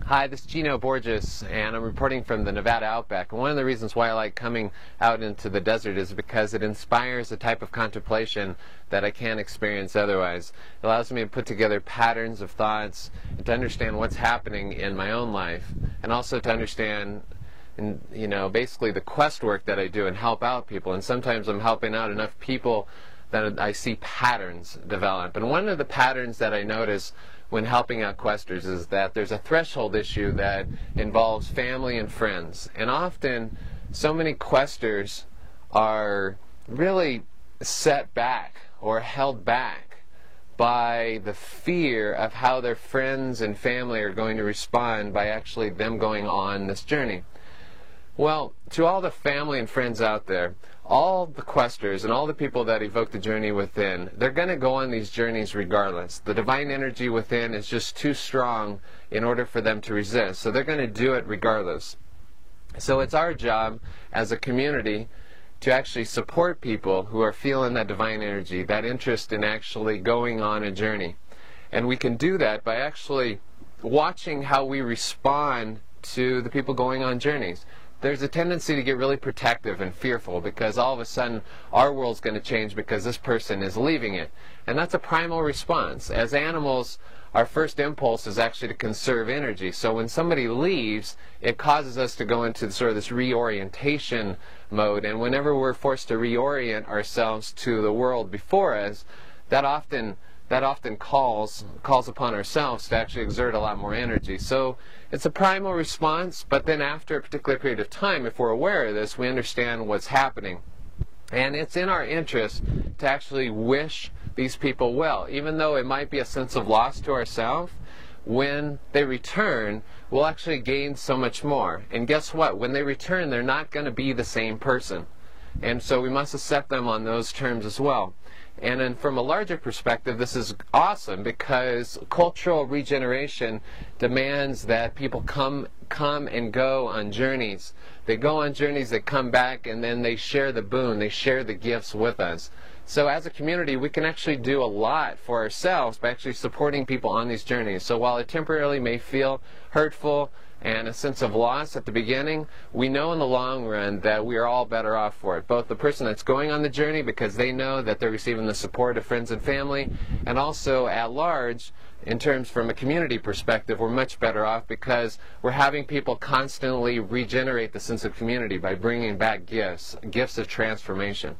Hi, this is Gino Borges, and I'm reporting from the Nevada Outback. And one of the reasons why I like coming out into the desert is because it inspires a type of contemplation that I can't experience otherwise. It allows me to put together patterns of thoughts and to understand what's happening in my own life, and also to understand basically the quest work that I do and help out people. And sometimes I'm helping out enough people that I see patterns develop. And one of the patterns that I notice when helping out questers is that there's a threshold issue that involves family and friends. And often, so many questers are really set back or held back by the fear of how their friends and family are going to respond by actually them going on this journey. Well, to all the family and friends out there, all the questers and all the people that evoke the journey within, they're going to go on these journeys regardless. The divine energy within is just too strong in order for them to resist, so they're going to do it regardless. So it's our job as a community to actually support people who are feeling that divine energy, that interest in actually going on a journey. And we can do that by actually watching how we respond to the people going on journeys. There's a tendency to get really protective and fearful because all of a sudden our world's going to change because this person is leaving it. And that's a primal response. As animals, our first impulse is actually to conserve energy. So when somebody leaves, it causes us to go into sort of this reorientation mode. And whenever we're forced to reorient ourselves to the world before us, that often calls upon ourselves to actually exert a lot more energy. So it's a primal response, but then after a particular period of time, if we're aware of this, we understand what's happening. And it's in our interest to actually wish these people well, even though it might be a sense of loss to ourselves. When they return, we'll actually gain so much more. And guess what? When they return, they're not going to be the same person. And so we must accept them on those terms as well. And then from a larger perspective, this is awesome because cultural regeneration demands that people come and go on journeys. They go on journeys, they come back, and then they share the boon, they share the gifts with us. So as a community, we can actually do a lot for ourselves by actually supporting people on these journeys. So while it temporarily may feel hurtful and a sense of loss at the beginning, we know in the long run that we are all better off for it. Both the person that's going on the journey because they know that they're receiving the support of friends and family, and also at large, in terms from a community perspective, we're much better off because we're having people constantly regenerate the sense of community by bringing back gifts of transformation.